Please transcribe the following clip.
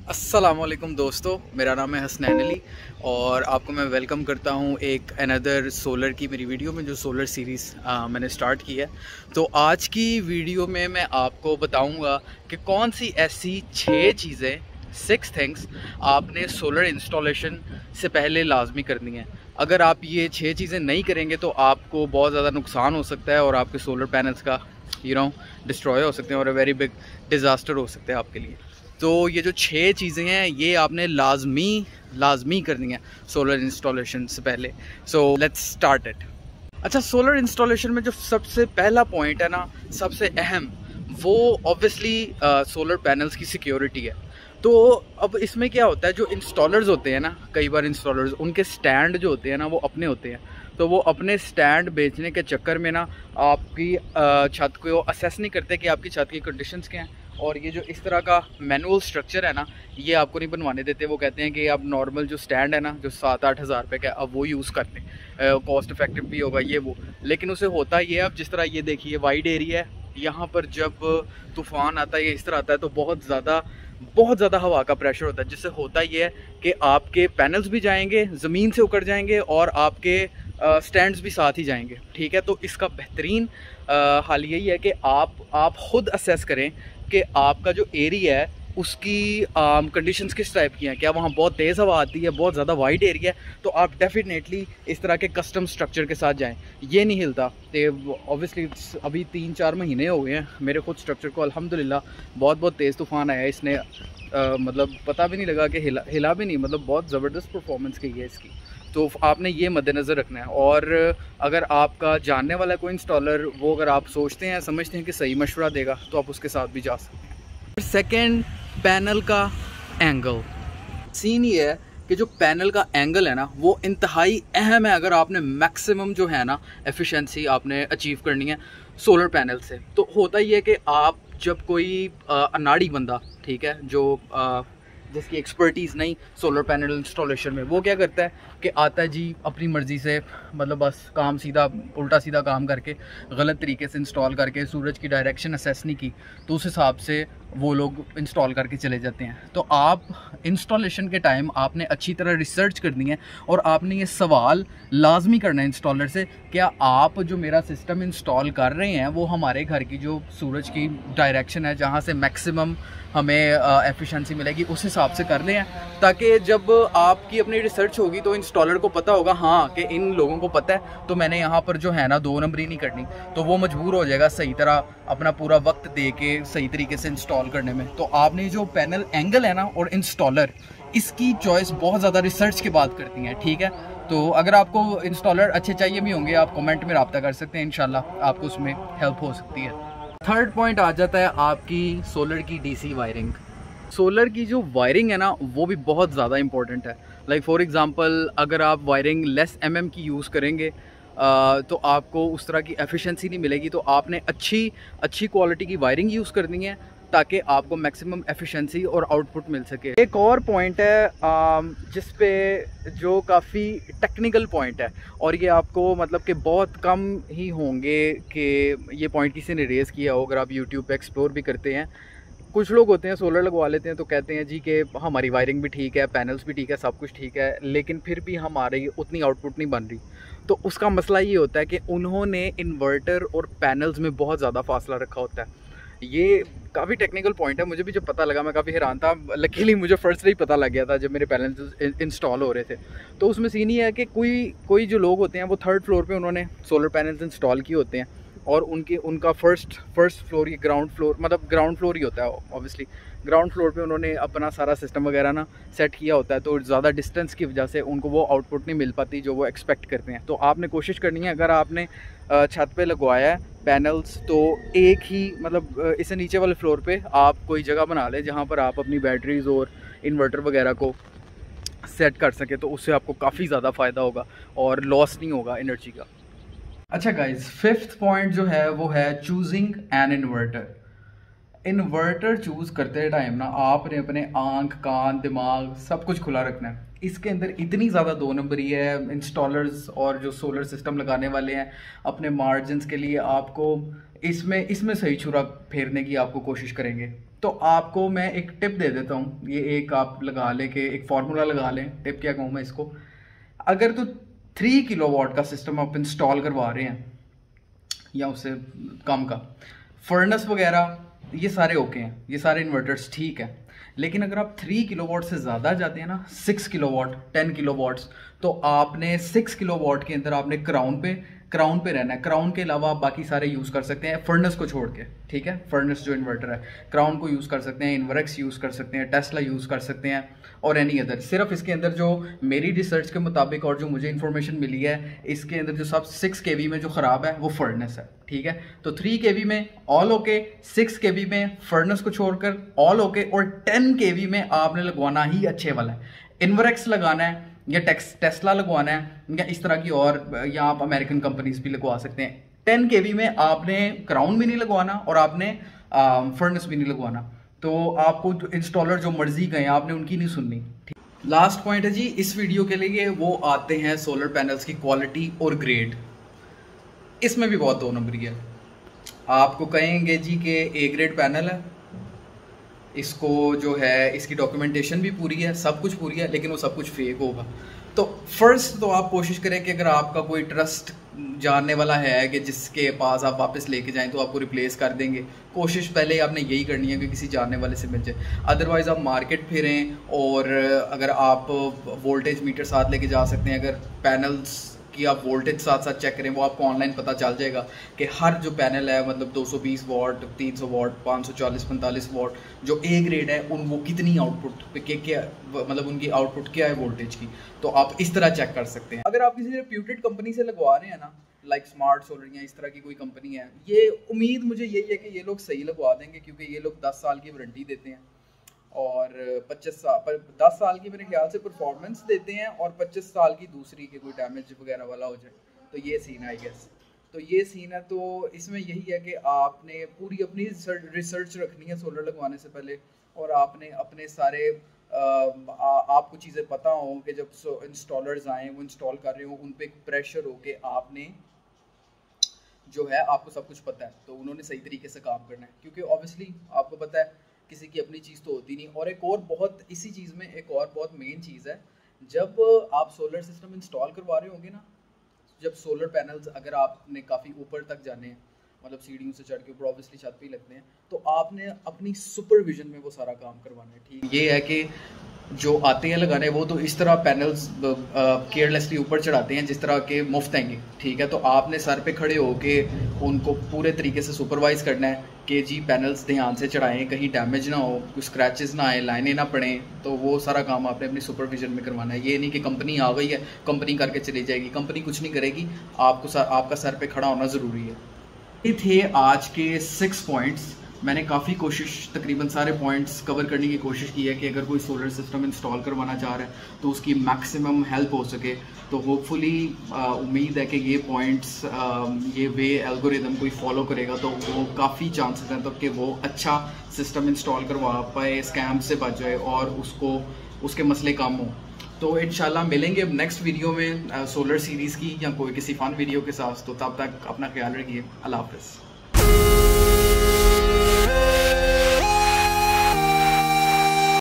अस्सलामुअलैकुम दोस्तों, मेरा नाम है हसनैन अली और आपको मैं वेलकम करता हूं एक अनदर सोलर की मेरी वीडियो में जो सोलर सीरीज़ मैंने स्टार्ट की है। तो आज की वीडियो में मैं आपको बताऊंगा कि कौन सी ऐसी 6 थिंग्स आपने सोलर इंस्टॉलेशन से पहले लाजमी करनी है। अगर आप ये 6 चीज़ें नहीं करेंगे तो आपको बहुत ज़्यादा नुकसान हो सकता है और आपके सोलर पैनल्स का डिस्ट्रॉय हो सकते हैं और वेरी बिग डिज़ास्टर हो सकते हैं आपके लिए। तो ये जो 6 चीज़ें हैं ये आपने लाजमी करनी है सोलर इंस्टॉलेशन से पहले। So let's start it. अच्छा, सोलर इंस्टॉलेशन में जो सबसे पहला पॉइंट है ना, सबसे अहम, वो ऑब्वियसली सोलर पैनल्स की सिक्योरिटी है। तो अब इसमें क्या होता है, जो इंस्टॉलर्स होते हैं ना, कई बार इंस्टॉलर्स उनके स्टैंड जो होते हैं ना वो अपने होते हैं, तो वो अपने स्टैंड बेचने के चक्कर में ना आपकी छत को असेस नहीं करते कि आपकी छत की कंडीशंस क्या हैं। और ये जो इस तरह का मैनुअल स्ट्रक्चर है ना, ये आपको नहीं बनवाने देते। वो कहते हैं कि आप नॉर्मल जो स्टैंड है ना, जो 7-8 हज़ार रुपये का, अब वो यूज़ कर लें, कॉस्ट इफेक्टिव भी होगा ये वो। लेकिन उसे होता ये है, अब जिस तरह ये देखिए वाइड एरिया है, यहाँ पर जब तूफ़ान आता है या इस तरह आता है तो बहुत ज़्यादा हवा का प्रेशर होता है, जिससे होता ये है कि आपके पैनल्स भी जाएंगे, ज़मीन से उकड़ जाएंगे और आपके स्टैंड्स भी साथ ही जाएंगे। ठीक है, तो इसका बेहतरीन हाल यही है कि आप ख़ुद असेस करें कि आपका जो एरिया है उसकी कंडीशंस किस टाइप की हैं। क्या वहाँ बहुत तेज़ हवा आती है, बहुत ज़्यादा वाइड एरिया है, तो आप डेफिनेटली इस तरह के कस्टम स्ट्रक्चर के साथ जाएं। ये नहीं हिलता। तो ऑब्वियसली अभी 3-4 महीने हो गए हैं मेरे खुद स्ट्रक्चर को, अल्हम्दुलिल्लाह बहुत तेज़ तूफ़ान आया है। इसने मतलब पता भी नहीं लगा कि हिला भी नहीं, मतलब बहुत ज़बरदस्त परफॉर्मेंस की है इसकी। तो आपने ये मद्देनज़र रखना है। और अगर आपका जानने वाला कोई इंस्टॉलर, वो अगर आप सोचते हैं समझते हैं कि सही मशवरा देगा, तो आप उसके साथ भी जा सकते हैं। सेकंड, पैनल का एंगल। सीन ये है कि जो पैनल का एंगल है ना वो इंतहाई अहम है अगर आपने मैक्सिमम जो है ना एफिशिएंसी आपने अचीव करनी है सोलर पैनल से। तो होता ही है कि आप जब कोई अनाड़ी बंदा, ठीक है, जो जिसकी एक्सपर्टीज़ नहीं सोलर पैनल इंस्टॉलेशन में, वो क्या करता है कि आता है जी अपनी मर्ज़ी से, मतलब बस काम सीधा उल्टा सीधा काम करके गलत तरीके से इंस्टॉल करके, सूरज की डायरेक्शन असेस नहीं की, तो उस हिसाब से वो लोग इंस्टॉल करके चले जाते हैं। तो आप इंस्टॉलेशन के टाइम आपने अच्छी तरह रिसर्च करनी है और आपने ये सवाल लाजमी करना है इंस्टॉलर से, क्या आप जो मेरा सिस्टम इंस्टॉल कर रहे हैं वो हमारे घर की जो सूरज की डायरेक्शन है, जहाँ से मैक्सिमम हमें एफिशिएंसी मिलेगी, उस हिसाब से कर लें हैं, ताकि जब आपकी अपनी रिसर्च होगी तो इंस्टॉलर को पता होगा हाँ कि इन लोगों को पता है, तो मैंने यहाँ पर जो है ना 2 नंबरी नहीं करनी। तो वो मजबूर हो जाएगा सही तरह अपना पूरा वक्त दे के सही तरीके से इंस्टॉल करने में। तो आपने जो पैनल एंगल है ना और इंस्टॉलर, इसकी चॉइस बहुत ज़्यादा रिसर्च के बाद करती हैं। ठीक है, तो अगर आपको इंस्टॉलर अच्छे चाहिए भी होंगे, आप कमेंट में रब्ता कर सकते हैं, इंशाल्लाह आपको उसमें हेल्प हो सकती है। थर्ड पॉइंट आ जाता है आपकी सोलर की डीसी वायरिंग। सोलर की जो वायरिंग है ना वो भी बहुत ज़्यादा इंपॉर्टेंट है। लाइक फॉर एग्ज़ाम्पल, अगर आप वायरिंग लेस mm की यूज़ करेंगे तो आपको उस तरह की एफिशिएंसी नहीं मिलेगी। तो आपने अच्छी क्वालिटी की वायरिंग यूज़ करनी है ताकि आपको मैक्सिमम एफिशिएंसी और आउटपुट मिल सके। एक और पॉइंट है जिस पे जो काफ़ी टेक्निकल पॉइंट है, और ये आपको मतलब कि बहुत कम ही होंगे कि ये पॉइंट किसी ने रेज़ किया हो। अगर आप यूट्यूब पे एक्सप्लोर भी करते हैं, कुछ लोग होते हैं सोलर लगवा लेते हैं तो कहते हैं जी कि हमारी वायरिंग भी ठीक है, पैनल्स भी ठीक है, सब कुछ ठीक है, लेकिन फिर भी हमारी उतनी आउटपुट नहीं बन रही। तो उसका मसला ये होता है कि उन्होंने इन्वर्टर और पैनल्स में बहुत ज़्यादा फासला रखा होता है। ये काफ़ी टेक्निकल पॉइंट है, मुझे भी जब पता लगा मैं काफ़ी हैरान था। लकीली मुझे फर्स्ट से ही पता लग गया था जब मेरे पैनल्स इंस्टॉल हो रहे थे। तो उसमें सीन ये है कि कोई जो लोग होते हैं वो 3rd फ्लोर पे उन्होंने सोलर पैनल्स इंस्टॉल किए होते हैं और उनका फर्स्ट फ्लोर या ग्राउंड फ्लोर, मतलब ग्राउंड फ्लोर ही होता है ऑब्वियसली, ग्राउंड फ्लोर पे उन्होंने अपना सारा सिस्टम वगैरह ना सेट किया होता है। तो ज़्यादा डिस्टेंस की वजह से उनको वो आउटपुट नहीं मिल पाती जो वो एक्सपेक्ट करते हैं। तो आपने कोशिश करनी है, अगर आपने छत पे लगवाया है पैनल्स, तो एक ही मतलब इससे नीचे वाले फ्लोर पे आप कोई जगह बना लें जहाँ पर आप अपनी बैटरीज़ और इन्वर्टर वगैरह को सेट कर सकें। तो उससे आपको काफ़ी ज़्यादा फ़ायदा होगा और लॉस नहीं होगा एनर्जी का। अच्छा गाइज, 5th पॉइंट जो है वो है choosing N inverter. Inverter choose करते टाइम ना आपने अपने आंख, कान, दिमाग सब कुछ खुला रखना है। इसके अंदर इतनी ज़्यादा 2 नंबरी है। इंस्टॉलर्स और जो सोलर सिस्टम लगाने वाले हैं अपने मार्जिन्स के लिए आपको इसमें सही छुरा फेरने की आपको कोशिश करेंगे। तो आपको मैं एक टिप दे देता हूँ, ये एक आप लगा ले के एक फार्मूला लगा लें। टिप क्या कहूँ मैं इसको, अगर तो 3 किलोवाट का सिस्टम आप इंस्टॉल करवा रहे हैं या उससे कम का, फर्नेस वगैरह ये सारे ओके हैं, ये सारे इन्वर्टर्स ठीक है। लेकिन अगर आप 3 किलोवाट से ज़्यादा जाते हैं ना, 6 किलोवाट 10 किलोवाट्स, तो आपने 6 किलोवाट के अंदर आपने क्राउन पे रहना है। क्राउन के अलावा आप बाकी सारे यूज़ कर सकते हैं फर्नेस को छोड़ के, ठीक है। फर्नेस जो इन्वर्टर है, क्राउन को यूज़ कर सकते हैं, इन्वर्क्स यूज़ कर सकते हैं, टेस्ला यूज़ कर सकते हैं और एनी अदर। सिर्फ इसके अंदर जो मेरी रिसर्च के मुताबिक और जो मुझे इन्फॉर्मेशन मिली है, इसके अंदर जो सब 6 kV में जो ख़राब है वो फर्नेस है, ठीक है। तो 3 kV में ऑल ओके, 6 kV में फर्नेस को छोड़कर ऑल ओके, और 10 kV में आपने लगवाना ही अच्छे वाला है। इन्वर्क्स लगाना है या टेस्ला लगवाना है या इस तरह की और, या आप अमेरिकन कंपनीज भी लगवा सकते हैं। 10 kV में आपने क्राउन भी नहीं लगवाना और आपने फर्नेस भी नहीं लगवाना। तो आपको जो इंस्टॉलर जो मर्जी गए आपने उनकी नहीं सुननी। लास्ट पॉइंट है जी इस वीडियो के लिए, वो आते हैं सोलर पैनल्स की क्वालिटी और ग्रेड। इसमें भी बहुत दो नंबरी है। आपको कहेंगे जी कि ए ग्रेड पैनल है, इसको जो है इसकी डॉक्यूमेंटेशन भी पूरी है, सब कुछ पूरी है, लेकिन वो सब कुछ फेक होगा। तो फर्स्ट तो आप कोशिश करें कि अगर आपका कोई ट्रस्ट जानने वाला है कि जिसके पास आप वापस लेके जाएं तो आपको रिप्लेस कर देंगे, कोशिश पहले आपने यही करनी है कि किसी जानने वाले से मिल जाए। अदरवाइज़ आप मार्केट फिरें, और अगर आप वोल्टेज मीटर साथ लेके जा सकते हैं, अगर पैनल्स कि आप वोल्टेज साथ साथ चेक करें, वो आपको ऑनलाइन पता चल जाएगा कि हर जो पैनल है, मतलब 220 वाट, 300 वाट, 540-45 वाट जो ए ग्रेड है, उन वो कितनी आउटपुट क्या, मतलब उनकी आउटपुट क्या है वोल्टेज की, तो आप इस तरह चेक कर सकते हैं। अगर आप किसी रेप्यूटेड कंपनी से लगवा रहे हैं ना, लाइक स्मार्ट सोलर या इस तरह की कोई कंपनी है, ये उम्मीद मुझे यही है कि ये लोग सही लगवा देंगे, क्योंकि ये लोग 10 साल की वारंटी देते हैं और 10 साल की मेरे ख्याल से परफॉर्मेंस देते हैं, और 25 साल की दूसरी के कोई डैमेज वगैरह वाला हो जाए। तो ये सीन है आई गेस, तो ये सीन है। तो इसमें यही है कि आपने पूरी अपनी रिसर्च रखनी है सोलर लगवाने से पहले, और आपने अपने सारे आपको चीज़ें पता हो कि जब इंस्टॉलर्स आएँ, वो इंस्टॉल कर रहे हो, उन पर प्रेशर हो के आपने जो है आपको सब कुछ पता है, तो उन्होंने सही तरीके से काम करना है, क्योंकि ऑब्वियसली आपको पता है किसी की अपनी चीज़ तो होती नहीं। और एक और बहुत इसी चीज़ में एक और बहुत मेन चीज़ है, जब आप सोलर सिस्टम इंस्टॉल करवा रहे होंगे ना, जब सोलर पैनल्स अगर आपने काफ़ी ऊपर तक जाने हैं, मतलब सीढ़ियों से चढ़ के ऊपर ऑब्वियसली छत पे ही लगते हैं, तो आपने अपनी सुपरविजन में वो सारा काम करवाना है, ठीक। ये है कि जो आते हैं लगाने, वो तो इस तरह पैनल्स केयरलेसली ऊपर चढ़ाते हैं जिस तरह के मुफ्त आएंगे, ठीक है। तो आपने सर पे खड़े होके उनको पूरे तरीके से सुपरवाइज करना है कि जी पैनल्स ध्यान से चढ़ाएं, कहीं डैमेज ना हो, कुछ स्क्रैचेस ना आए, लाइनें ना पड़ें। तो वो सारा काम आपने अपनी सुपरविजन में करवाना है। ये नहीं कि कंपनी आ गई है, कंपनी करके चली जाएगी, कंपनी कुछ नहीं करेगी, आपका सर पे खड़ा होना ज़रूरी है। ये थे आज के 6 पॉइंट्स। मैंने काफ़ी कोशिश, तकरीबन सारे पॉइंट्स कवर करने की कोशिश की है कि अगर कोई सोलर सिस्टम इंस्टॉल करवाना चाह रहा है तो उसकी मैक्सिमम हेल्प हो सके। तो होपफुली उम्मीद है कि ये पॉइंट्स, ये वे एल्गोरिदम कोई फॉलो करेगा तो वो काफ़ी चांसेस हैं तो कि वो अच्छा सिस्टम इंस्टॉल करवा पाए, स्कैम से बच जाए और उसके मसले कम हो। तो इंशाल्लाह मिलेंगे अब नेक्स्ट वीडियो में सोलर सीरीज़ की या कोई किसी फ़न वीडियो के साथ। तो तब तक अपना ख्याल रखिए। अल्लाह हाफ़िज़।